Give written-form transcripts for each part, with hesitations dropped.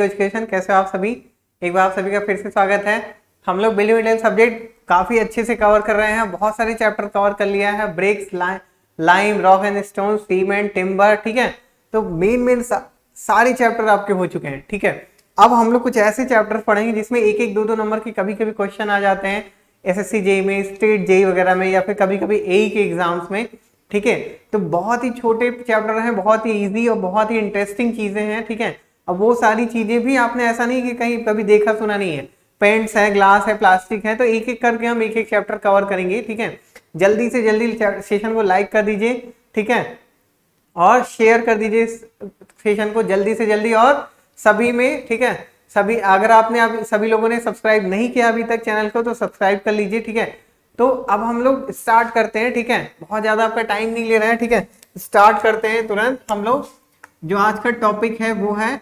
Education, कैसे हो आप सभी। एक बार आप सभी का फिर से स्वागत है। हम लोग बिल्डिंग मटेरियल सब्जेक्ट काफी अच्छे से कवर कर रहे हैं, बहुत सारे चैप्टर कवर कर लिया है। Bricks, lime, rock and stone, cement, timber, ठीक है। तो मेन सारे चैप्टर आपके हो चुके हैं, ठीक है। अब हम लोग कुछ ऐसे चैप्टर पढ़ेंगे जिसमें एक एक दो दो नंबर के कभी कभी क्वेश्चन आ जाते हैं एसएससी जेई में, स्टेट जेई वगैरह में, या फिर कभी कभी एई के एग्जाम्स में, ठीक है। तो बहुत ही छोटे चैप्टर हैं, बहुत ही इजी और बहुत ही इंटरेस्टिंग चीजें हैं, ठीक है। अब वो सारी चीजें भी आपने ऐसा नहीं कि कहीं कभी देखा सुना नहीं है। पेंट्स है, ग्लास है, प्लास्टिक है, तो एक एक करके हम एक एक चैप्टर कवर करेंगे, ठीक है। जल्दी से जल्दी सेशन को लाइक कर दीजिए, ठीक है, और शेयर कर दीजिए सेशन को जल्दी से जल्दी और सभी में, ठीक है। सभी, अगर आपने अभी सभी लोगों ने सब्सक्राइब नहीं किया अभी तक चैनल को तो सब्सक्राइब कर लीजिए, ठीक है। तो अब हम लोग स्टार्ट करते हैं, ठीक है। बहुत ज्यादा आपका टाइम नहीं ले रहा है, ठीक है। स्टार्ट करते हैं तुरंत हम लोग। जो आज का टॉपिक है वो है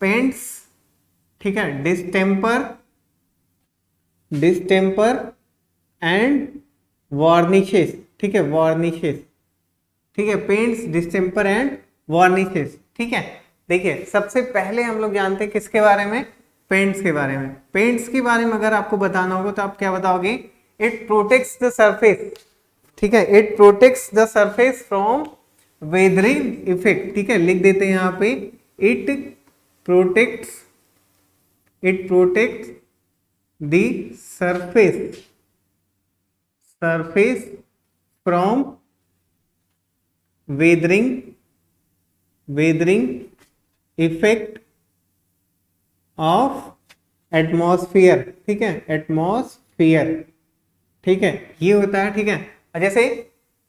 पेंट्स, ठीक है, डिस्टेम्पर एंड वार्निशेस, ठीक है, वार्निशेस, ठीक है। पेंट्स, डिस्टेम्पर एंड वार्निशेस, ठीक है। देखिए, सबसे पहले हम लोग जानते हैं किसके बारे में, पेंट्स के बारे में। पेंट्स के बारे में अगर आपको बताना होगा तो आप क्या बताओगे, इट प्रोटेक्ट्स द सरफेस, ठीक है, it protects the surface from weathering effect, ठीक है। लिख देते हैं यहाँ पे, it protects the surface from weathering effect of atmosphere, ठीक है, एटमॉस्फेयर, ठीक है, ये होता है, ठीक है। जैसे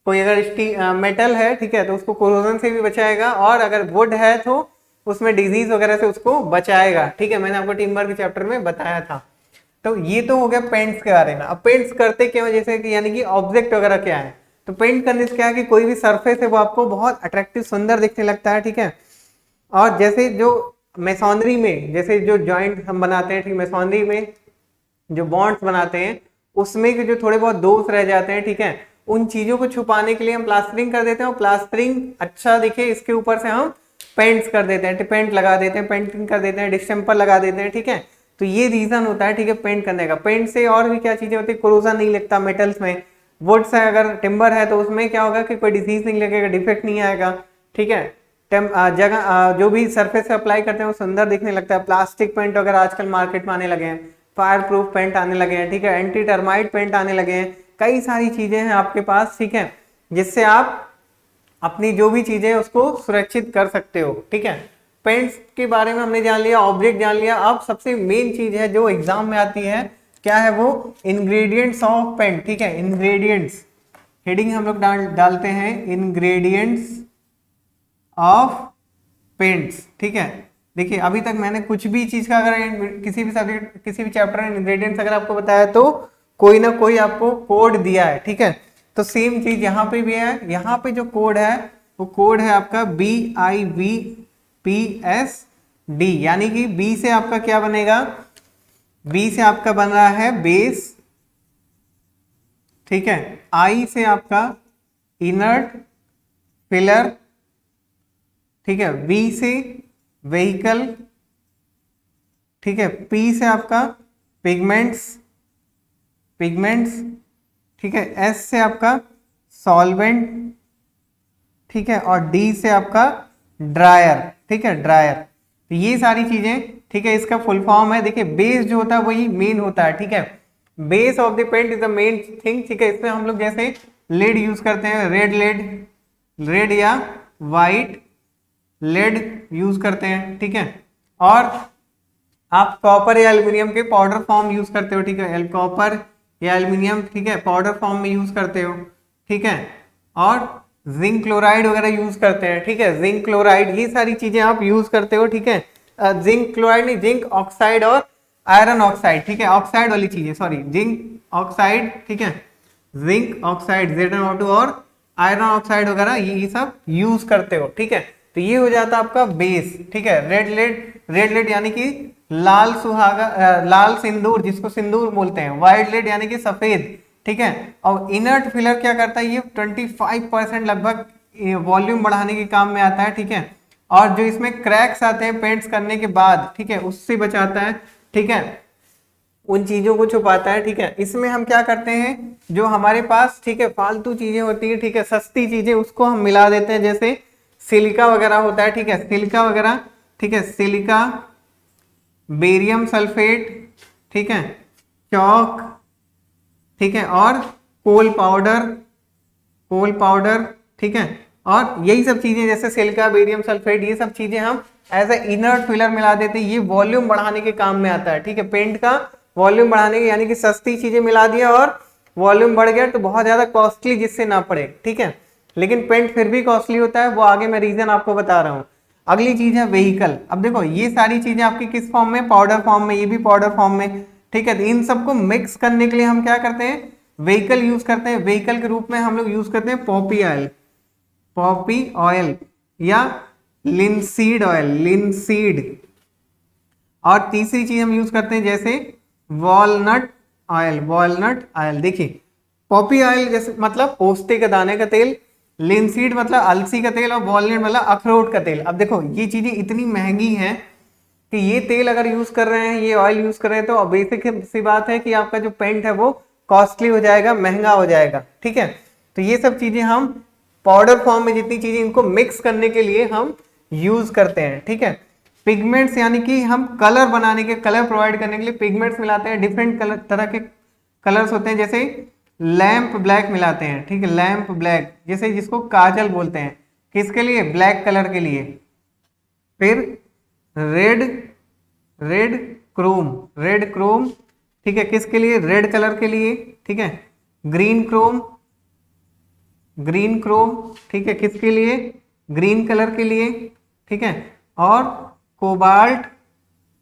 कोई अगर मेटल है, ठीक है, तो उसको कोरोजन से भी बचाएगा, और अगर वुड है तो उसमें डिजीज वगैरह से उसको बचाएगा, ठीक है। मैंने आपको टिम्बर के चैप्टर में बताया था। तो ये तो हो गया पेंट्स के बारे में। अब पेंट्स करते क्या है, जैसे कि यानी कि ऑब्जेक्ट वगैरह क्या है, तो पेंट करने से क्या है कि कोई भी सरफेस है वो आपको बहुत अट्रैक्टिव, सुंदर दिखने लगता है, ठीक है। और जैसे जो मेसोनरी में, जैसे जो जॉइंट हम बनाते हैं, ठीक, मेसोनरी में जो बॉन्ड्स बनाते हैं उसमें के जो थोड़े बहुत दोष रह जाते हैं, ठीक है, उन चीजों को छुपाने के लिए हम प्लास्टरिंग कर देते हैं, और प्लास्टरिंग अच्छा दिखे इसके ऊपर से हम पेंट्स कर देते हैं, पेंट लगा देते हैं, पेंटिंग कर देते हैं, डिस्टेम्पर लगा देते हैं, ठीक है। तो ये रीजन होता है, ठीक है, पेंट करने का। पेंट से और भी क्या चीजें होती है, कोरोजन नहीं लगता मेटल्स में। वुड से अगर टिम्बर है तो उसमें क्या होगा कि कोई डिजीज नहीं लगेगा, डिफेक्ट नहीं आएगा, ठीक है। जगह जो भी सरफेस से अप्लाई करते हैं वो सुंदर दिखने लगता है। प्लास्टिक पेंट अगर आजकल मार्केट में आने लगे हैं, फायर प्रूफ पेंट आने लगे हैं, ठीक है, एंटी टर्माइट पेंट आने लगे हैं, कई सारी चीजें हैं आपके पास, ठीक है, जिससे आप अपनी जो भी चीजें उसको सुरक्षित कर सकते हो, ठीक है। पेंट्स के बारे में हमने जान लिया, ऑब्जेक्ट जान लिया। अब सबसे मेन चीज है जो एग्जाम में आती है, क्या है वो, इंग्रेडिएंट्स ऑफ पेंट, ठीक है। इंग्रेडिएंट्स, हेडिंग हम लोग डालते हैं इंग्रेडिएंट्स ऑफ पेंट्स, ठीक है। देखिए, अभी तक मैंने कुछ भी चीज का अगर किसी भी सब्जेक्ट, किसी भी चैप्टर में इंग्रेडिएंट्स अगर आपको बताया तो कोई ना कोई आपको कोड दिया है, ठीक है। तो सेम चीज यहाँ पे भी है। यहाँ पे जो कोड है वो कोड है आपका BIVPSD, यानी कि बी से आपका क्या बनेगा, बी से आपका बन रहा है बेस, ठीक है, आई से आपका इनर्ट फिलर, ठीक है, वी से व्हीकल, ठीक है, पी से आपका पिगमेंट्स, ठीक है, एस से आपका सॉल्वेंट, ठीक है, और डी से आपका ड्रायर, ठीक है, ड्रायर। तो ये सारी चीजें, ठीक है, इसका फुल फॉर्म है। देखिए, बेस जो होता है वही मेन होता है, ठीक है। Base of the paint is the main thing, ठीक है। इसमें हम लोग जैसे लेड यूज करते हैं, रेड या वाइट लेड यूज करते हैं, ठीक है। और आप कॉपर या एल्यूमिनियम के पाउडर फॉर्म यूज करते हो, ठीक है, कॉपर या एल्यूमिनियम, ठीक है, पाउडर फॉर्म में यूज करते हो, ठीक है। और जिंक क्लोराइड वगैरह यूज करते हैं, ठीक है, जिंक क्लोराइड, ये सारी चीजें आप यूज करते हो, ठीक है। जिंक क्लोराइड नहीं, जिंक ऑक्साइड और आयरन ऑक्साइड, ठीक है, ऑक्साइड वाली चीजें, सॉरी, जिंक ऑक्साइड, ठीक है, जिंक ऑक्साइड ZnO2 और आयरन ऑक्साइड वगैरह ये सब यूज करते हो, ठीक है। तो ये हो जाता है आपका बेस, ठीक है। रेड लेड यानी कि लाल सुहागा, लाल सिंदूर, जिसको सिंदूर बोलते हैं। वाइट लेड यानी कि सफेद, ठीक है। और इनर्ट फिलर क्या करता है, ये 25% लगभग वॉल्यूम बढ़ाने के काम में आता है, ठीक है। और जो इसमें क्रैक्स आते हैं पेंट्स करने के बाद, ठीक है, उससे बचाता है, ठीक है, उन चीजों को छुपाता है, ठीक है। इसमें हम क्या करते हैं, जो हमारे पास, ठीक है, फालतू चीजें होती है, ठीक है, सस्ती चीजें, उसको हम मिला देते हैं, जैसे सिलिका वगैरह होता है, ठीक है, सिलिका वगैरह, ठीक है, सिलिका, बेरियम सल्फेट, ठीक है, चौक, ठीक है, और कोल पाउडर, कोल पाउडर, ठीक है, और यही सब चीजें जैसे सिलिका, बेरियम सल्फेट, ये सब चीजें हम एज ए इनर्ट फिलर मिला देते हैं। ये वॉल्यूम बढ़ाने के काम में आता है, ठीक है, पेंट का वॉल्यूम बढ़ाने के, यानी कि सस्ती चीजें मिला दिया और वॉल्यूम बढ़ गया तो बहुत ज्यादा कॉस्टली जिससे ना पड़े, ठीक है, लेकिन पेंट फिर भी कॉस्टली होता है, वो आगे मैं रीजन आपको बता रहा हूँ। अगली चीज है व्हीकल। अब देखो ये सारी चीजें आपकी किस फॉर्म में, पाउडर फॉर्म में, ये भी पाउडर फॉर्म में, ठीक है। तो इन सबको मिक्स करने के लिए हम क्या करते हैं, व्हीकल यूज करते हैं। व्हीकल के रूप में हम लोग यूज करते हैं पॉपी ऑयल, पॉपी ऑयल या लिनसीड ऑयल, लिनसीड। और तीसरी चीज हम यूज करते हैं जैसे वॉलनट ऑयल, वॉलनट ऑयल। देखिए पॉपी ऑयल जैसे मतलब पोस्ते के दाने का तेल, लिनसीड मतलब अलसी का तेल, और वॉलनट मतलब अखरोट का तेल। अब देखो ये चीजें इतनी महंगी हैं कि ये तेल अगर यूज कर रहे हैं, ये ऑयल यूज कर रहे हैं, तो बेसिक सी बात है कि आपका जो पेंट है वो कॉस्टली हो जाएगा, महंगा हो जाएगा, ठीक है। तो ये सब चीजें हम पाउडर फॉर्म में जितनी चीजें, इनको मिक्स करने के लिए हम यूज करते हैं, ठीक है। पिगमेंट्स यानी कि हम कलर बनाने के, कलर प्रोवाइड करने के लिए पिगमेंट्स मिलाते हैं। डिफरेंट कलर, तरह के कलर्स होते हैं, जैसे लैंप ब्लैक मिलाते हैं, ठीक है, लैंप ब्लैक, जैसे जिसको काजल बोलते हैं, किसके लिए, ब्लैक कलर के लिए। फिर red, red Chrome, red Chrome, ठीक है, किसके लिए, रेड कलर के लिए, ठीक है। ग्रीन क्रोम, ग्रीन क्रोम, ठीक है, किसके लिए, ग्रीन कलर के लिए, ठीक है। और कोबाल्ट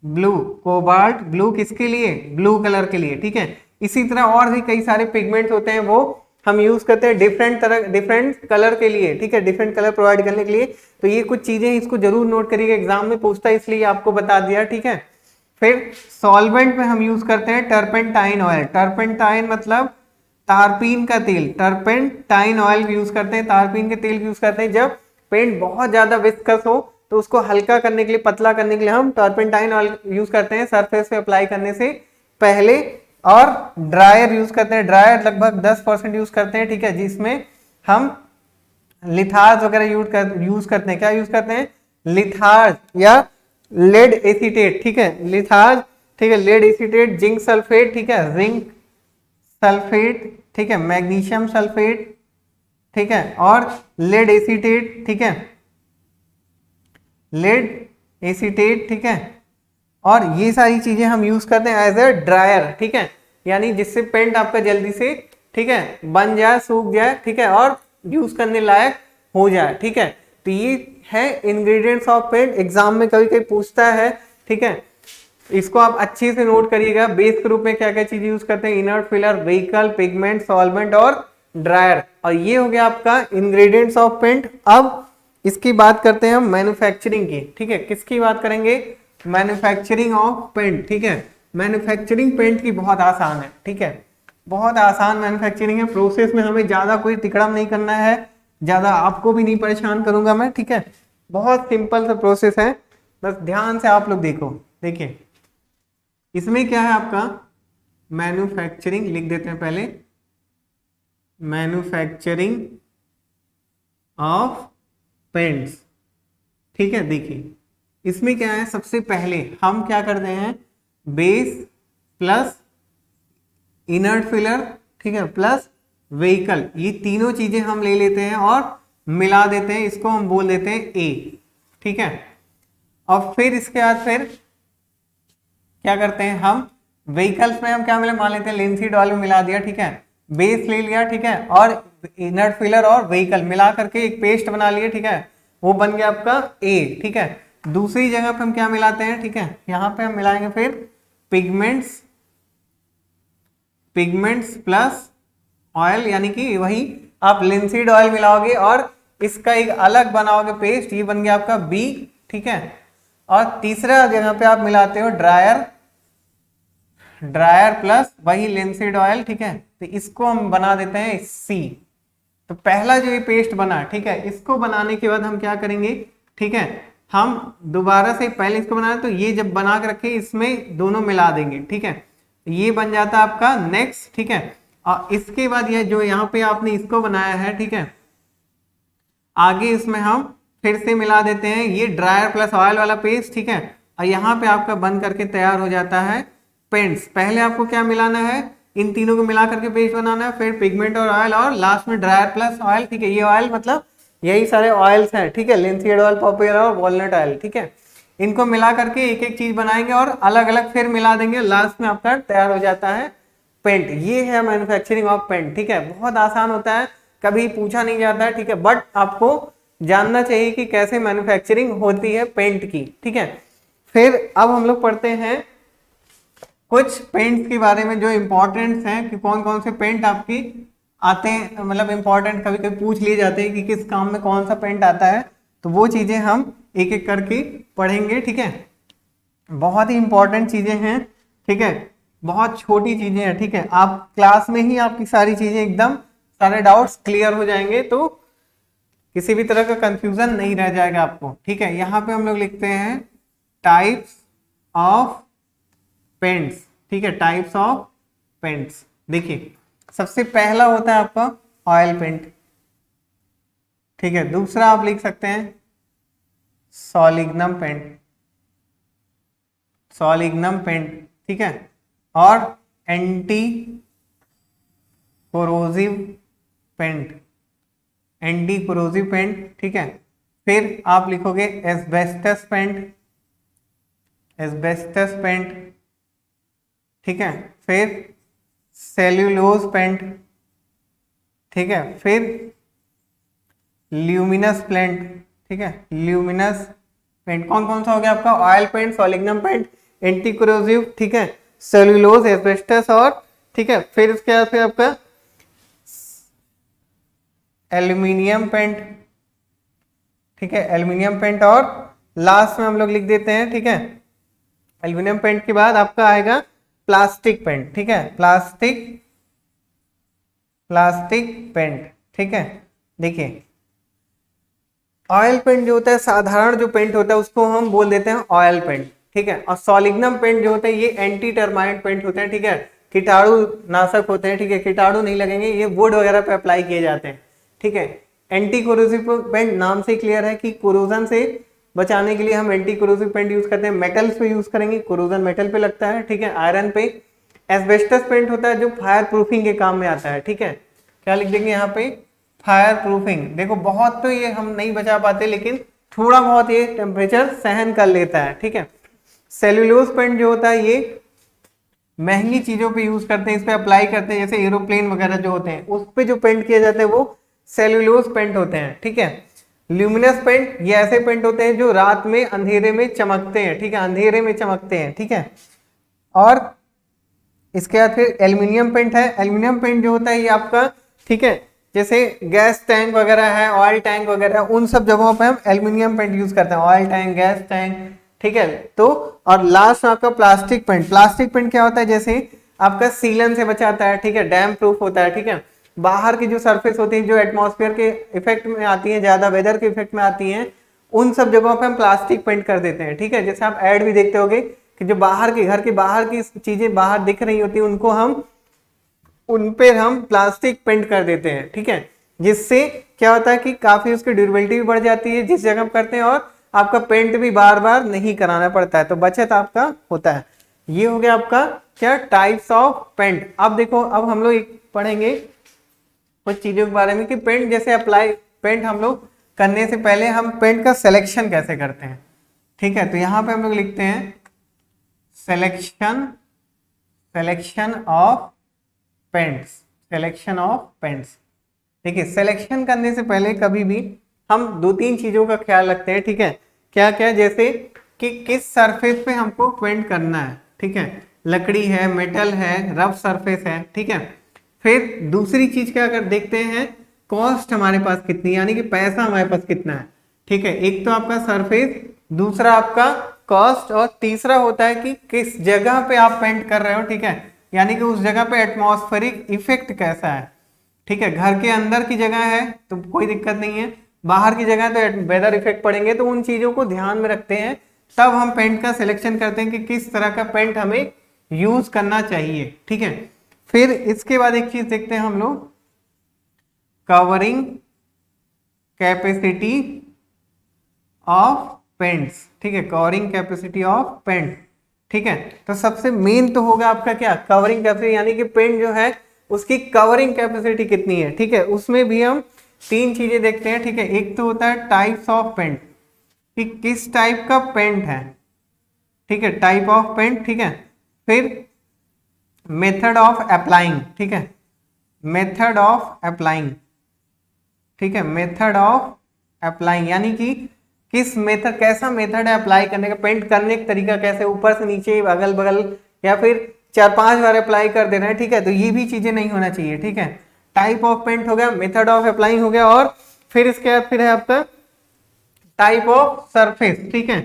ब्लू, कोबाल्ट ब्लू किसके लिए, ब्लू कलर के लिए, ठीक है। इसी तरह और भी कई सारे पिगमेंट्स होते हैं, वो हम यूज करते हैं डिफरेंट तरह, डिफरेंट कलर के लिए, ठीक है, डिफरेंट कलर प्रोवाइड करने के लिए। तो ये कुछ चीजें, इसको जरूर नोट करिएगा, एग्जाम में पूछता है, इसलिए आपको बता दिया, ठीक है। फिर सॉल्वेंट में हम यूज करते हैं टर्पेंटाइन ऑयल, टर्पेंटाइन मतलब तारपीन का तेल, टर्पेंटाइन ऑयल यूज करते हैं, तारपीन के तेल यूज करते हैं। जब पेंट बहुत ज्यादा विस्कस हो तो उसको हल्का करने के लिए, पतला करने के लिए हम टर्पेंटाइन ऑयल यूज करते हैं सरफेस पे अप्लाई करने से पहले। और ड्रायर यूज करते हैं, ड्रायर लगभग 10% यूज करते हैं, ठीक है, जिसमें हम लिथार्ज वगैरह यूज करते हैं। क्या यूज करते हैं, लिथार्ज या लेड एसीटेट, ठीक है, लिथार्ज, ठीक है, लेड एसीटेट, जिंक सल्फेट, ठीक है, जिंक सल्फेट, ठीक है, मैग्नीशियम सल्फेट, ठीक है, और लेड एसीटेट, ठीक है, लेड एसीटेट, ठीक है। और ये सारी चीजें हम यूज करते हैं एज ए ड्रायर, ठीक है, यानी जिससे पेंट आपका जल्दी से, ठीक है, बन जाए, सूख जाए, ठीक है, और यूज करने लायक हो जाए, ठीक है। तो ये है इंग्रेडिएंट्स ऑफ पेंट, एग्जाम में कभी कभी पूछता है, ठीक है, इसको आप अच्छे से नोट करिएगा। बेस के रूप में क्या क्या चीज यूज करते हैं, inert filler, vehicle, pigment, solvent और ड्रायर। और ये हो गया आपका इंग्रेडिएंट्स ऑफ पेंट। अब इसकी बात करते हैं हम मैन्युफैक्चरिंग की, ठीक है, किसकी बात करेंगे, मैन्युफैक्चरिंग ऑफ पेंट, ठीक है। मैन्युफैक्चरिंग पेंट की बहुत आसान है, ठीक है, बहुत आसान मैन्युफैक्चरिंग है। प्रोसेस में हमें ज्यादा कोई तिकड़म नहीं करना है, ज्यादा आपको भी नहीं परेशान करूंगा मैं, ठीक है, बहुत सिंपल सा प्रोसेस है, बस ध्यान से आप लोग देखो। देखिए इसमें क्या है आपका, मैन्युफैक्चरिंग लिख देते हैं पहले, मैन्युफैक्चरिंग ऑफ पेंट्स, ठीक है। देखिए इसमें क्या है, सबसे पहले हम क्या करते हैं, बेस प्लस इनर्ट फिलर, ठीक है, प्लस व्हीकल, ये तीनों चीजें हम ले लेते हैं और मिला देते हैं, इसको हम बोल देते हैं ए, ठीक है। और फिर इसके बाद फिर क्या करते हैं हम, व्हीकल्स में हम क्या मिला, मान लेते हैं लिनसीड ऑयल में मिला दिया, ठीक है, बेस ले लिया, ठीक है, और इनर्ट फिलर और व्हीकल मिला करके एक पेस्ट बना लिया, ठीक है, वो बन गया आपका ए, ठीक है। दूसरी जगह पे हम क्या मिलाते हैं, ठीक है, यहाँ पे हम मिलाएंगे फिर पिगमेंट्स, पिगमेंट्स प्लस ऑयल, यानी कि वही आप लिनसीड ऑयल मिलाओगे और इसका एक अलग बनाओगे पेस्ट, ये बन गया आपका बी, ठीक है। और तीसरा जगह पे आप मिलाते हो ड्रायर, ड्रायर प्लस वही लिनसीड ऑयल, ठीक है, तो इसको हम बना देते हैं सी। तो पहला जो ये पेस्ट बना, ठीक है, इसको बनाने के बाद हम क्या करेंगे, ठीक है, हम दोबारा से पहले इसको बनाए तो ये जब बना के रखे इसमें दोनों मिला देंगे, ठीक है, ये बन जाता है आपका नेक्स्ट, ठीक है। और इसके बाद ये जो यहाँ पे आपने इसको बनाया है, ठीक है, आगे इसमें हम फिर से मिला देते हैं ये ड्रायर प्लस ऑयल वाला पेस्ट, ठीक है। और यहाँ पे आपका बन करके तैयार हो जाता है पेंट्स। पहले आपको क्या मिलाना है, इन तीनों को मिला करके पेस्ट बनाना है, फिर पिगमेंट और ऑयल, और लास्ट में ड्रायर प्लस ऑयल, ठीक है। ये ऑयल मतलब यही सारे ऑयल्स हैं, ठीक है, लिंसीड ऑयल, पॉपी ऑयल और वॉलनट ऑयल, ठीक है। इनको मिला करके एक एक चीज बनाएंगे और अलग अलग फिर मिला देंगे, लास्ट में आपका तैयार हो जाता है पेंट। ये है मैन्युफैक्चरिंग ऑफ पेंट, ठीक है। बहुत आसान होता है, कभी पूछा नहीं जाता है, ठीक है, बट आपको जानना चाहिए कि कैसे मैन्युफैक्चरिंग होती है पेंट की, ठीक है। फिर अब हम लोग पढ़ते हैं कुछ पेंट्स के बारे में जो इंपॉर्टेंट हैं, कि कौन कौन से पेंट आपकी आते हैं, मतलब इंपॉर्टेंट कभी कभी पूछ लिए जाते हैं कि किस काम में कौन सा पेंट आता है, तो वो चीजें हम एक एक करके पढ़ेंगे, ठीक है। बहुत ही इंपॉर्टेंट चीजें हैं, ठीक है, बहुत छोटी चीजें हैं, ठीक है। आप क्लास में ही आपकी सारी चीजें एकदम सारे डाउट्स क्लियर हो जाएंगे, तो किसी भी तरह का कंफ्यूजन नहीं रह जाएगा आपको, ठीक है। यहाँ पे हम लोग लिखते हैं टाइप्स ऑफ पेंट्स, ठीक है, टाइप्स ऑफ पेंट्स। देखिए सबसे पहला होता है आपका ऑयल पेंट, ठीक है। दूसरा आप लिख सकते हैं सॉलिग्नम पेंट, सॉलिग्नम पेंट, ठीक है, और anti corrosive paint, anti corrosive paint, ठीक है। फिर आप लिखोगे एस्बेस्टस पेंट, एस्बेस्टस पेंट, ठीक है। फिर सेल्यूलोज पेंट, ठीक है। फिर ल्यूमिनस पेंट, ठीक है, ल्यूमिनस पेंट। कौन कौन सा हो गया आपका, oil paint, solignum paint, anti corrosive, ठीक है, सेल्यूलोज, एस्बेस्टस, और ठीक है, फिर इसके बाद फिर आपका एल्यूमिनियम पेंट, ठीक है, एल्यूमिनियम पेंट, और लास्ट में हम लोग लिख देते हैं, ठीक है, एल्यूमिनियम पेंट के बाद आपका आएगा प्लास्टिक पेंट, ठीक है, प्लास्टिक पेंट, ठीक है। देखिए ऑयल पेंट जो होता है, साधारण जो पेंट होता है उसको हम बोल देते हैं ऑयल पेंट, ठीक है। और सॉलिग्नम पेंट जो होता है ये एंटी टर्माइट पेंट होते हैं, ठीक है, कीटाणु नाशक होते हैं, ठीक है, कीटाणु नहीं लगेंगे, ये वुड वगैरह पे अप्लाई किए जाते हैं, ठीक है। एंटी कोरोसिव पेंट नाम से क्लियर है कि कोरोजन से बचाने के लिए हम एंटी कोरोसिव पेंट यूज करते हैं, मेटल्स पे यूज करेंगे, कोरोजन मेटल पे लगता है, ठीक है, आयरन पे। एस्बेस्टस पेंट होता है जो फायर प्रूफिंग के काम में आता है, ठीक है। क्या लिख देंगे यहाँ पे, फायर प्रूफिंग। देखो बहुत तो ये हम नहीं बचा पाते, लेकिन थोड़ा बहुत ये टेम्परेचर सहन कर लेता है, ठीक है। सेल्यूलोज पेंट जो होता है ये महंगी चीजों पे यूज करते हैं, इस पे अप्लाई करते हैं, जैसे एरोप्लेन वगैरह जो होते हैं उस पे जो पेंट किए जाते हैं वो सेल्यूलोज पेंट होते हैं, ठीक है। ल्यूमिनस पेंट, ये ऐसे पेंट होते हैं जो रात में अंधेरे में चमकते हैं, ठीक है, अंधेरे में चमकते हैं, ठीक है। और इसके बाद फिर एल्यूमिनियम पेंट है। एल्यूमिनियम पेंट जो होता है ये आपका, ठीक है, जैसे गैस टैंक वगैरह है, ऑयल टैंक वगैरह, उन सब जगहों पे हम एल्यूमिनियम पेंट यूज करते हैं, ऑयल टैंक, गैस टैंक, ठीक है। तो और लास्ट आपका प्लास्टिक पेंट। प्लास्टिक पेंट क्या होता है, जैसे आपका सीलन से बचाता है, ठीक है, डैम प्रूफ होता है, ठीक है। बाहर की जो सरफेस होती है जो एटमॉस्फेयर के इफेक्ट में आती है, ज्यादा वेदर के इफेक्ट में आती हैं, उन सब जगहों पे हम प्लास्टिक पेंट कर देते हैं, ठीक है। जैसे आप ऐड भी देखते होगे कि जो बाहर के घर के बाहर की चीजें बाहर दिख रही होती है उनको हम उन पे हम प्लास्टिक पेंट कर देते हैं, ठीक है। जिससे क्या होता है कि काफी उसकी ड्यूरेबिलिटी भी बढ़ जाती है जिस जगह करते हैं, और आपका पेंट भी बार बार नहीं कराना पड़ता है, तो बचत आपका होता है। ये हो गया आपका क्या, टाइप्स ऑफ पेंट। अब देखो, अब हम लोग एक पढ़ेंगे कुछ चीजों के बारे में कि पेंट जैसे अप्लाई, पेंट हम लोग करने से पहले हम पेंट का सिलेक्शन कैसे करते हैं, ठीक है। तो यहाँ पे हम लोग लिखते हैं selection of paints, selection of paints. देखिए सिलेक्शन करने से पहले कभी भी हम दो तीन चीजों का ख्याल रखते हैं, ठीक है। क्या क्या, जैसे कि किस सरफेस पे हमको पेंट करना है, ठीक है, लकड़ी है, मेटल है, रफ सरफेस है, ठीक है। फिर दूसरी चीज क्या कर देखते हैं, कॉस्ट हमारे पास कितनी, यानी कि पैसा हमारे पास कितना है, ठीक है। एक तो आपका सरफेस, दूसरा आपका कॉस्ट, और तीसरा होता है कि किस जगह पे आप पेंट कर रहे हो, ठीक है, यानी कि उस जगह पे एटमॉस्फेरिक इफेक्ट कैसा है, ठीक है। घर के अंदर की जगह है तो कोई दिक्कत नहीं है, बाहर की जगह तो वेदर इफेक्ट पड़ेंगे, तो उन चीजों को ध्यान में रखते हैं, तब हम पेंट का सिलेक्शन करते हैं कि किस तरह का पेंट हमें यूज करना चाहिए, ठीक है। फिर इसके बाद एक चीज देखते हैं हम लोग, कवरिंग कैपेसिटी ऑफ पेंट्स, ठीक है, कवरिंग कैपेसिटी ऑफ पेंट, ठीक है। तो सबसे मेन तो होगा आपका क्या, कवरिंग कैपेसिटी, यानी कि पेंट जो है उसकी कवरिंग कैपेसिटी कितनी है, ठीक है। उसमें भी हम तीन चीजें देखते हैं, ठीक है। एक तो होता है टाइप्स ऑफ पेंट, कि किस टाइप का पेंट है, ठीक है, टाइप ऑफ पेंट, ठीक है। फिर मेथड ऑफ अप्लाइंग, ठीक है, मेथड ऑफ अप्लाइंग, ठीक है, मेथड ऑफ अप्लाइंग, यानी कि किस मेथड, कैसा मेथड है अप्लाई करने का, पेंट करने का तरीका कैसे, ऊपर से नीचे, अगल बगल, या फिर 4-5 बार अप्लाई कर देना है, ठीक है। तो ये भी चीजें नहीं होना चाहिए, ठीक है। टाइप ऑफ पेंट हो गया, मेथड ऑफ अप्लाइंग हो गया, और फिर इसके बाद फिर है आपका टाइप ऑफ सरफेस, ठीक है,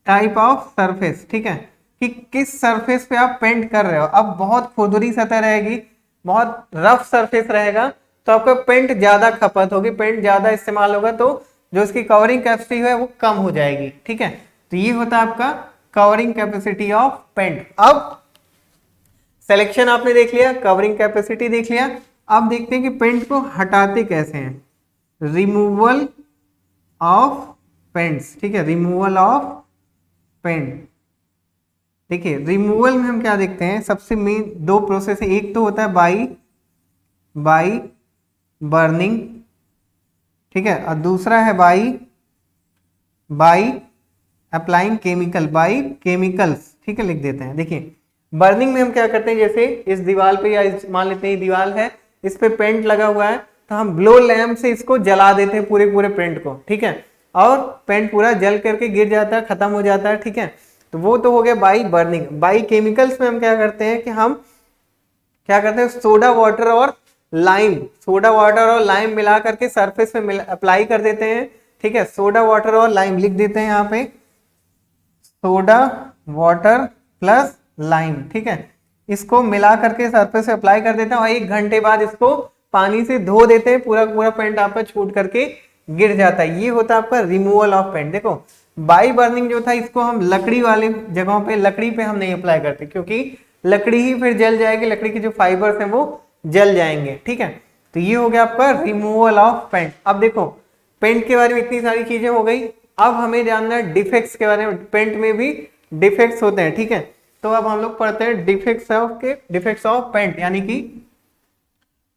टाइप ऑफ सरफेस, ठीक है, कि किस सरफेस पे आप पेंट कर रहे हो। अब बहुत खुरदुरी सतह रहेगी, बहुत रफ सरफेस रहेगा, तो आपका पेंट ज्यादा खपत होगी, पेंट ज्यादा इस्तेमाल होगा, तो जो इसकी कवरिंग कैपेसिटी है वो कम हो जाएगी, ठीक है। तो ये होता है आपका कवरिंग कैपेसिटी ऑफ पेंट। अब सिलेक्शन आपने देख लिया, कवरिंग कैपेसिटी देख लिया, अब देखते हैं कि पेंट को हटाते कैसे हैं, रिमूवल ऑफ पेंट्स, ठीक है, रिमूवल ऑफ पेंट। देखिए रिमूवल में हम क्या देखते हैं, सबसे मेन दो प्रोसेस है, एक तो होता है बाई बर्निंग, ठीक है, और दूसरा है by applying chemical, by chemicals, ठीक है, लिख देते हैं। देखिए बर्निंग में हम क्या करते हैं, जैसे इस दीवार पे, या मान लेते हैं दीवार है, इस पे पेंट लगा हुआ है, तो हम ब्लो लैम्प से इसको जला देते हैं, पूरे पेंट को, ठीक है, और पेंट पूरा जल करके गिर जाता है, खत्म हो जाता है, ठीक है। तो वो तो हो गया बाई बर्निंग। बाई केमिकल्स में हम क्या करते हैं कि हम क्या करते हैं, सोडा वाटर और लाइम, सोडा वाटर और लाइम मिला करके सरफेस पे अप्लाई कर देते हैं, ठीक है। सोडा वाटर और लाइम लिख देते हैं यहाँ पे, सोडा वाटर प्लस लाइम, ठीक है, इसको मिला करके सरफेस पे अप्लाई कर देते हैं, और 1 घंटे बाद इसको पानी से धो देते हैं, पूरा पेंट आप पे छूट करके गिर जाता है। ये होता है आपका रिमूवल ऑफ पेंट। देखो बाई बर्निंग जो था, इसको हम लकड़ी वाले जगहों पे, लकड़ी पे हम नहीं अप्लाई करते, क्योंकि लकड़ी ही फिर जल जाएगी, लकड़ी के जो फाइबर्स हैं वो जल जाएंगे, ठीक है। तो ये हो गया आपका रिमूवल ऑफ पेंट। अब देखो पेंट के बारे में इतनी सारी चीजें हो गई, अब हमें जानना है डिफेक्ट्स के बारे में। पेंट में भी डिफेक्ट्स होते हैं, ठीक है। तो अब हम लोग पढ़ते हैं डिफेक्ट्स ऑफ पेंट, यानी कि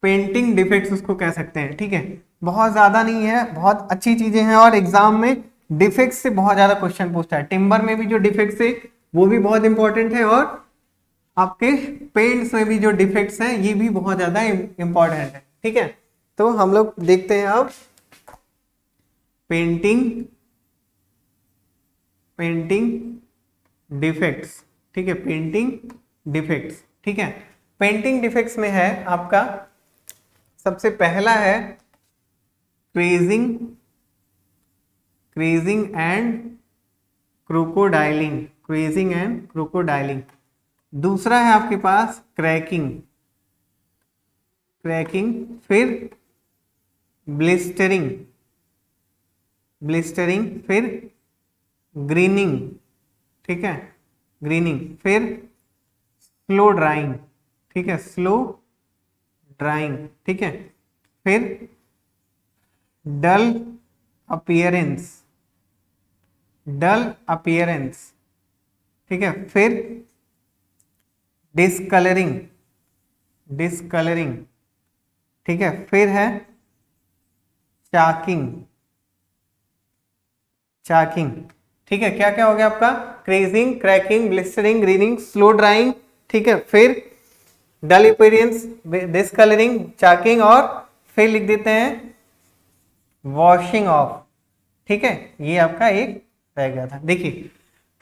पेंटिंग डिफेक्ट्स उसको कह सकते हैं, ठीक है। बहुत ज्यादा नहीं है, बहुत अच्छी चीजें हैं, और एग्जाम में डिफेक्ट्स से बहुत ज्यादा क्वेश्चन पूछता है। टिम्बर में भी जो डिफेक्ट्स है वो भी बहुत इंपॉर्टेंट है, और आपके पेंट्स में भी जो डिफेक्ट्स हैं ये भी बहुत ज्यादा इंपॉर्टेंट है, ठीक है। तो हम लोग देखते हैं अब पेंटिंग डिफेक्ट्स, ठीक है, पेंटिंग डिफेक्ट्स, ठीक है। पेंटिंग डिफेक्ट्स में है आपका सबसे पहला है क्रीजिंग एंड क्रोकोडाइलिंग, दूसरा है आपके पास क्रैकिंग, फिर ब्लिस्टरिंग, फिर ग्रीनिंग, ठीक है, ग्रीनिंग, फिर स्लो ड्राइंग, ठीक है, स्लो ड्राइंग, ठीक है, फिर डल अपीयरेंस, ठीक है, फिर डिस्कलरिंग, ठीक है, फिर है चाकिंग, ठीक है। क्या क्या हो गया आपका, creasing, cracking, blistering, greening, slow drying, ठीक है, फिर डल अपीयरेंस, डिस्कलरिंग, चाकिंग, और फिर लिख देते हैं वॉशिंग ऑफ, ठीक है। ये आपका एक रह गया था। देखिए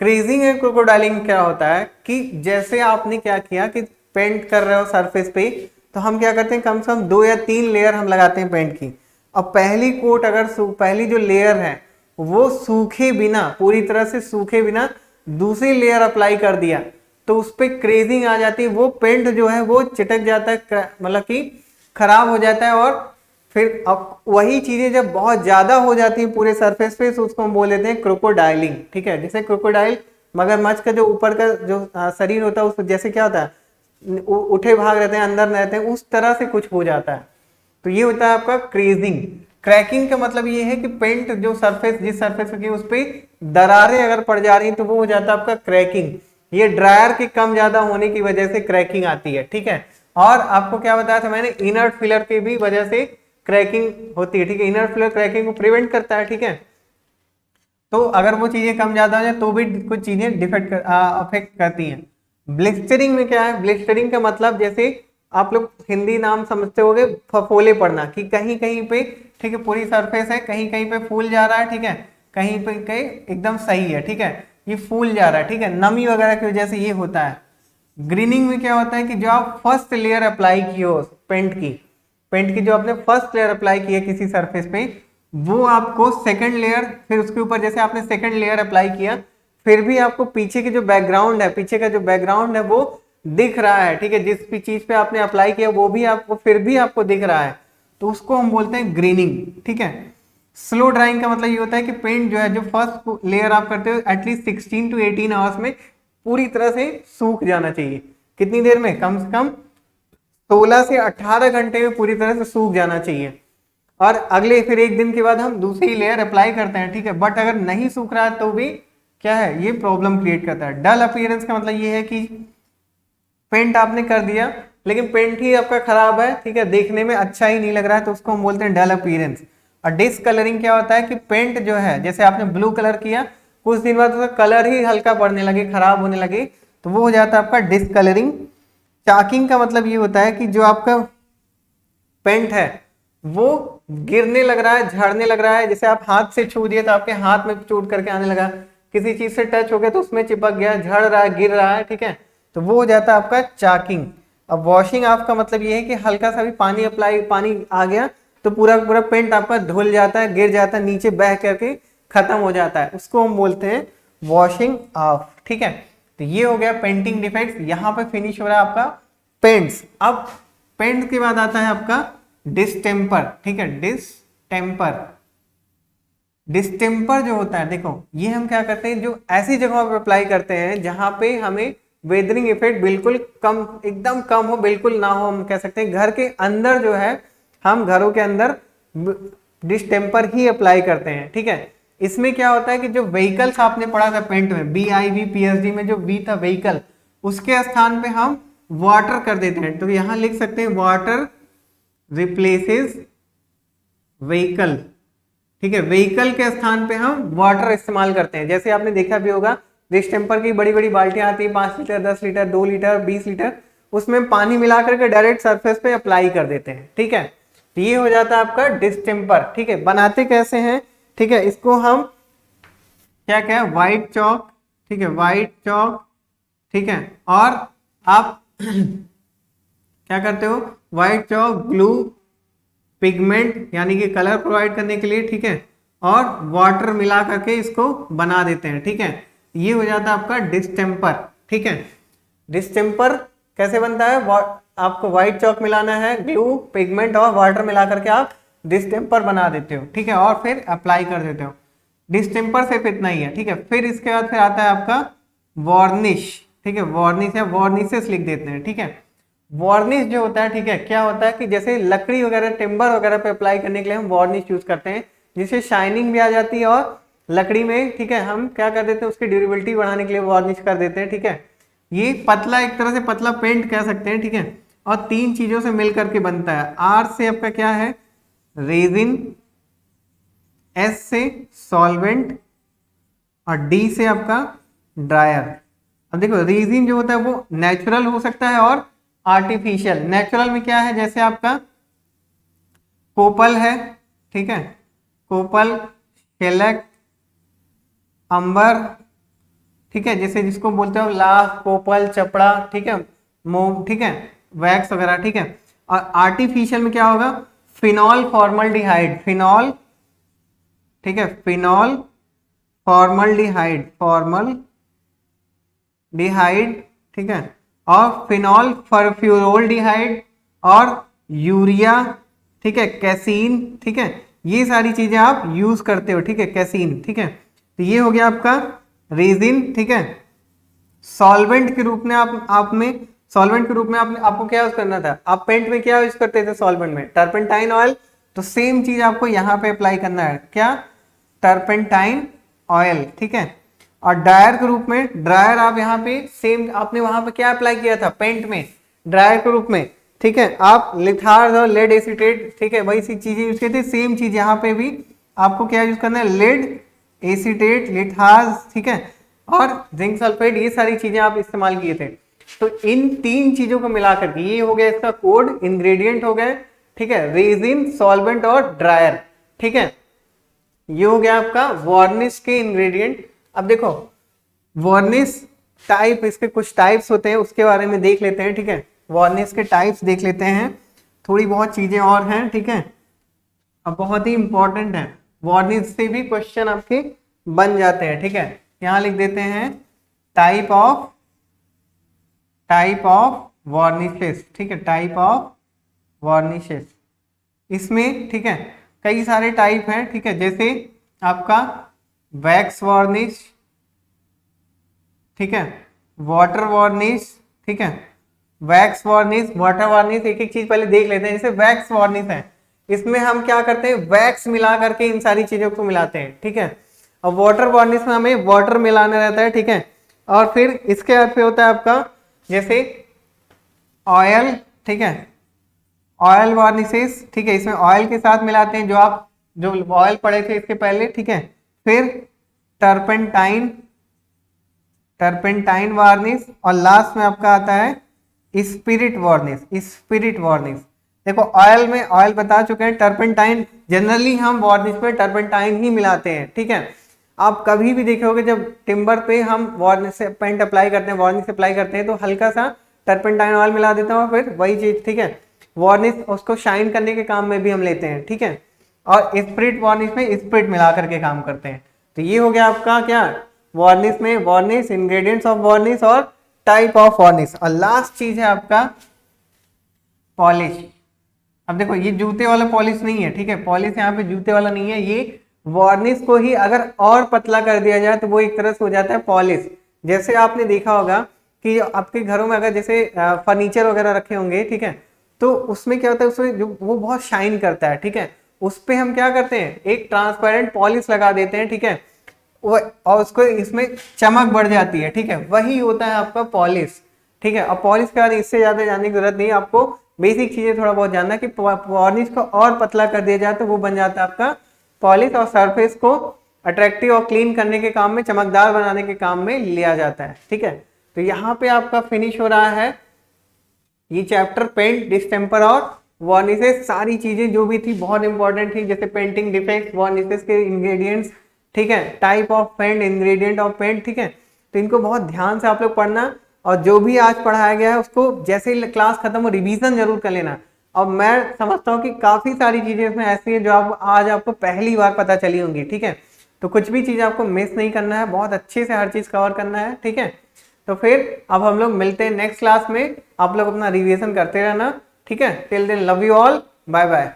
क्रीजिंग एंड क्रोकोडाइलिंग क्या होता है कि जैसे आपने क्या किया कि पेंट कर रहे हो सरफेस पे, तो हम क्या करते हैं, कम से कम 2 या 3 लेयर हम लगाते हैं पेंट की। अब पहली कोट अगर पहली जो लेयर है वो सूखे बिना, पूरी तरह से सूखे बिना दूसरी लेयर अप्लाई कर दिया, तो उस पर क्रेजिंग आ जाती है, वो पेंट जो है वो चिटक जाता है, मतलब कि खराब हो जाता है, और फिर अब वही चीजें जब बहुत ज्यादा हो जाती है पूरे सरफेस पे, तो उसको हम बोल देते हैं क्रोकोडाइलिंग, ठीक है। जैसे क्रोकोडाइल मगरमच्छ का जो ऊपर का जो शरीर होता है, उस जैसे क्या होता है, उठे भाग रहते हैं, अंदर रहते हैं, उस तरह से कुछ हो जाता है। तो ये होता है आपका क्रेजिंग। क्रैकिंग का मतलब ये है कि पेंट जो सरफेस, जिस सरफेस की उस पर दरारें अगर पड़ जा रही हैं तो वो हो जाता है आपका क्रैकिंग। ये ड्रायर के कम ज्यादा होने की वजह से क्रैकिंग आती है, ठीक है। और आपको क्या बताया था मैंने, इनर्ट फिलर की भी वजह से क्रैकिंग होती है, ठीक है। इनर्ट फिलर क्रैकिंग को प्रिवेंट करता है, ठीक है। तो अगर वो चीजें कम ज्यादा हो जाए तो भी कुछ चीजें डिफेक्ट अफेक्ट करती हैं। ब्लिस्टरिंग में क्या है, ब्लिस्टरिंग का मतलब जैसे आप लोग हिंदी नाम समझते होंगे फफोले पड़ना, कि कहीं कहीं पे, ठीक है, पूरी सरफेस है, कहीं कहीं पे फूल जा रहा है, ठीक है, कहीं पे कहीं एकदम सही है, ठीक है, ये फूल जा रहा है, ठीक है, नमी वगैरह की वजह से ये होता है। ग्रीनिंग में क्या होता है कि जो आप फर्स्ट लेयर अप्लाई की हो पेंट की जो आपने फर्स्ट लेयर अप्लाई की है किसी सरफेस पे, वो आपको सेकंड लेयर, फिर उसके ऊपर जैसे आपने सेकंड लेयर अप्लाई किया, फिर भी आपको पीछे की जो बैकग्राउंड है, पीछे का जो बैकग्राउंड है वो दिख रहा है, ठीक है, जिस भी चीज पे आपने अप्लाई किया वो भी आपको फिर भी आपको दिख रहा है, तो उसको हम बोलते हैं ग्रीनिंग, ठीक है। स्लो ड्राइंग का मतलब ये होता है कि पेंट जो है, जो फर्स्ट लेयर आप करते हो, एटलीस्ट 16 to 18 आवर्स में पूरी तरह से सूख जाना चाहिए। कितनी देर में, कम से कम 16 से 18 घंटे में पूरी तरह से सूख जाना चाहिए। और अगले फिर एक दिन के बाद हम दूसरी लेयर अप्लाई करते हैं, ठीक है। बट अगर नहीं सूख रहा है तो भी क्या है, ये प्रॉब्लम क्रिएट करता है। डल अपीयरेंस का मतलब ये है कि पेंट आपने कर दिया लेकिन पेंट ही आपका खराब है, ठीक है, देखने में अच्छा ही नहीं लग रहा है, तो उसको हम बोलते हैं डल अपीयरेंस। और डिसकलरिंग क्या होता है कि पेंट जो है, जैसे आपने ब्लू कलर किया, कुछ दिन बाद उसका कलर ही हल्का पड़ने लगे, खराब होने लगे, तो वो हो जाता है आपका डिसकलरिंग। चाकिंग का मतलब ये होता है कि जो आपका पेंट है वो गिरने लग रहा है, झड़ने लग रहा है, जैसे आप हाथ से छू दिए तो आपके हाथ में चोट करके आने लगा, किसी चीज से टच हो गया तो उसमें चिपक गया, झड़ रहा है, गिर रहा है, ठीक है, तो वो हो जाता है आपका चाकिंग। अब वॉशिंग ऑफ का मतलब ये है कि हल्का सा भी पानी आ गया तो पूरा पूरा पेंट आपका धुल जाता है, गिर जाता है, नीचे बह करके खत्म हो जाता है, उसको हम बोलते हैं वॉशिंग ऑफ, ठीक है। तो ये हो गया पेंटिंग डिफेक्ट्स। यहाँ पे फिनिश हो रहा है आपका पेंट्स। अब पेंट के बाद आता है आपका डिस्टेम्पर, ठीक है, डिस्टेम्पर जो होता है, देखो ये हम क्या करते हैं, जो ऐसी जगहों पर अप्लाई करते हैं जहां पे हमें वेदरिंग इफेक्ट बिल्कुल कम, एकदम कम हो, बिल्कुल ना हो, हम कह सकते हैं घर के अंदर जो है, हम घरों के अंदर डिस्टेम्पर ही अप्लाई करते हैं, ठीक है। इसमें क्या होता है कि जो व्हीकल्स आपने पढ़ा था पेंट में, BIV PSD में जो V था व्हीकल, उसके स्थान पे हम वाटर कर देते हैं, तो यहां लिख सकते हैं वाटर रिप्लेसेस व्हीकल, ठीक है, व्हीकल के स्थान पे हम वाटर इस्तेमाल करते हैं। जैसे आपने देखा भी होगा डिस्टेम्पर की बड़ी बड़ी बाल्टियां आती है, 5 लीटर, 10 लीटर, 2 लीटर, 20 लीटर, उसमें पानी मिला करके डायरेक्ट सरफेस पे अप्लाई कर देते हैं, ठीक है। तो ये हो जाता है आपका डिस्टेम्पर, ठीक है। बनाते कैसे हैं, ठीक है, इसको हम क्या क्या है, व्हाइट चौक, ठीक है, व्हाइट चौक, ठीक है, और आप क्या करते हो, व्हाइट चौक, ग्लू, पिगमेंट यानी कि कलर प्रोवाइड करने के लिए, ठीक है, और वाटर मिला करके इसको बना देते हैं, ठीक है। ये हो जाता है आपका डिस्टेम्पर, ठीक है। डिस्टेम्पर कैसे बनता है, आपको व्हाइट चौक मिलाना है, ग्लू, पिगमेंट और वाटर मिला करके आप डिस्टेम्पर बना देते हो, ठीक है, और फिर अप्लाई कर देते हो। डिस्टेम्पर सिर्फ इतना ही है, ठीक है। फिर इसके बाद फिर आता है आपका वार्निश, ठीक है, वार्निश या वार्निशेस लिख देते हैं, ठीक है। वार्निश जो होता है, ठीक है, क्या होता है कि जैसे लकड़ी वगैरह, टिम्बर वगैरह पे अप्लाई करने के लिए हम वार्निश यूज करते हैं, जिससे शाइनिंग भी आ जाती है, और लकड़ी में, ठीक है, हम क्या कर देते हैं, उसकी ड्यूरेबिलिटी बढ़ाने के लिए वार्निश कर देते हैं, ठीक है। ये पतला, एक तरह से पतला पेंट कह सकते हैं, ठीक है, और 3 चीजों से मिल करके बनता है। R से आपका क्या है, रेजिन, S से सॉल्वेंट, और D से आपका ड्रायर। अब देखो रेजिन जो होता है वो नेचुरल हो सकता है और आर्टिफिशियल। नेचुरल में क्या है, जैसे आपका कोपल है, ठीक है, कोपल, शेलक, अंबर, ठीक है, जैसे जिसको बोलते हो लाख, कोपल, चपड़ा, ठीक है, मोम, ठीक है, वैक्स वगैरह, ठीक है। और आर्टिफिशियल में क्या होगा, फिनॉल फॉर्मल्डिहाइड, फिनॉल, ठीक है, फिनॉल फॉर्मल्डिहाइड, डिहाइड, ठीक है, और फिनॉल फॉर्फ्यूरोल्डिहाइड और यूरिया, ठीक है, कैसीन, ठीक है, ये सारी चीजें आप यूज करते हो, ठीक है, कैसीन, ठीक है। तो ये हो गया आपका रेजिन, ठीक है। सॉल्वेंट के रूप में सॉल्वेंट के रूप में आपको क्या यूज करना था, आप पेंट में क्या यूज करते थे सॉल्वेंट में, टर्पेंटाइन ऑयल। तो सेम चीज आपको यहाँ पे अप्लाई करना है, क्या, टर्पेंटाइन ऑयल, ठीक है। और ड्रायर के रूप में, ड्रायर आप यहाँ पे सेम आपने वहां पे क्या अप्लाई किया था पेंट में, ड्रायर के रूप में, ठीक है, आप लिथार्ज और लेड एसीटेट, ठीक है, वही सी चीजें यूज की थी। सेम चीज यहाँ पे भी आपको क्या यूज करना है, लेड एसीटेट, लिथार्ज, ठीक है, और जिंक सल्फेट, ये सारी चीजें आप इस्तेमाल किए थे। तो इन 3 चीजों को मिलाकर के ये हो गया इसका कोड, इंग्रेडिएंट हो गए, ठीक है, रेजिन, सॉल्वेंट और ड्रायर, ठीक है। ये हो गया आपका वार्निश के इंग्रेडिएंट। अब देखो वार्निश टाइप, इसके कुछ टाइप्स होते हैं, उसके बारे में देख लेते हैं, ठीक है। वार्निश के टाइप्स देख लेते हैं, थोड़ी बहुत चीजें और हैं, ठीक है। अब बहुत ही इंपॉर्टेंट है, वार्निश से भी क्वेश्चन आपके बन जाते हैं, ठीक है। यहां लिख देते हैं टाइप ऑफ वार्निशेस, ठीक है, टाइप ऑफ वार्निशेस। इसमें, ठीक है, कई सारे टाइप हैं, ठीक है, जैसे आपका वैक्स वार्निश, ठीक है, वाटर वार्निश, ठीक है, वैक्स वार्निश, वाटर वार्निश। एक एक चीज पहले देख लेते हैं। जैसे वैक्स वार्निश है, इसमें हम क्या करते हैं, वैक्स मिला करके इन सारी चीजों को मिलाते हैं, ठीक है। और वाटर वार्निश में हमें वाटर मिलाना रहता है, ठीक है। और फिर इसके अर्थ पे होता है आपका जैसे ऑयल, ठीक है, ऑयल वार्निशेस, ठीक है, इसमें ऑयल के साथ मिलाते हैं, जो ऑयल पड़े थे इसके पहले, ठीक है। फिर टर्पेंटाइन वार्निश, और लास्ट में आपका आता है स्पिरिट वार्निश। देखो ऑयल में ऑयल बता चुके हैं, टर्पेंटाइन जनरली हम वार्निश में टर्पेंटाइन ही मिलाते हैं, ठीक है। आप कभी भी देखे होगे जब टिम्बर पे हम वार्निश से पेंट अप्लाई करते हैं, वार्निश अप्लाई करते हैं, तो हल्का सा टर्पेंटाइन ऑयल मिला देता हूँ, फिर वही चीज, ठीक है। वार्निश उसको शाइन करने के काम में भी हम लेते हैं, ठीक है। और स्पिरिट वार्निश में स्पिरिट मिला करके काम करते हैं। तो ये हो गया आपका क्या, वार्निश में वार्निश, इंग्रेडिएंट्स ऑफ वार्निश और टाइप ऑफ वार्निश। और लास्ट चीज है आपका पॉलिश। अब देखो ये जूते वाला पॉलिश नहीं है, ठीक है, पॉलिश यहाँ पे जूते वाला नहीं है, ये वार्निश को ही अगर और पतला कर दिया जाए तो वो एक तरह से हो जाता है पॉलिश। जैसे आपने देखा होगा कि आपके घरों में अगर जैसे फर्नीचर वगैरह रखे होंगे, ठीक है, तो उसमें क्या होता है, उसमें जो वो बहुत शाइन करता है, ठीक है, उस पे हम क्या करते हैं, एक ट्रांसपेरेंट पॉलिश लगा देते हैं, ठीक है, और उसको इसमें चमक बढ़ जाती है, ठीक है, वही होता है आपका पॉलिश, ठीक है। और पॉलिश के बाद इससे ज्यादा जानने की जरूरत नहीं, आपको बेसिक चीजें थोड़ा बहुत जानना कि वार्निश को और पतला कर दिया जाए तो वो बन जाता है आपका पॉलिश, और सरफेस को अट्रैक्टिव और क्लीन करने के काम में, चमकदार बनाने के काम में लिया जाता है, ठीक है। तो यहाँ पे आपका फिनिश हो रहा है ये चैप्टर, पेंट, डिस्टेम्पर और वार्निशेस। सारी चीजें जो भी थी बहुत इंपॉर्टेंट थी, जैसे पेंटिंग डिफेक्ट, वार्निशेस के इंग्रेडिएंट्स, ठीक है, type of paint, ingredient of paint, ठीक है। तो इनको बहुत ध्यान से आप लोग पढ़ना, और जो भी आज पढ़ाया गया है उसको जैसे ही क्लास खत्म हो रिवीजन जरूर कर लेना। और मैं समझता हूँ कि काफी सारी चीजें इसमें ऐसी हैं जो आप आज आपको पहली बार पता चली होंगी, ठीक है। तो कुछ भी चीज आपको मिस नहीं करना है, बहुत अच्छे से हर चीज कवर करना है, ठीक है। तो फिर अब हम लोग मिलते हैं नेक्स्ट क्लास में, आप लोग अपना रिवीजन करते रहना, ठीक है। Till then love you all, bye bye.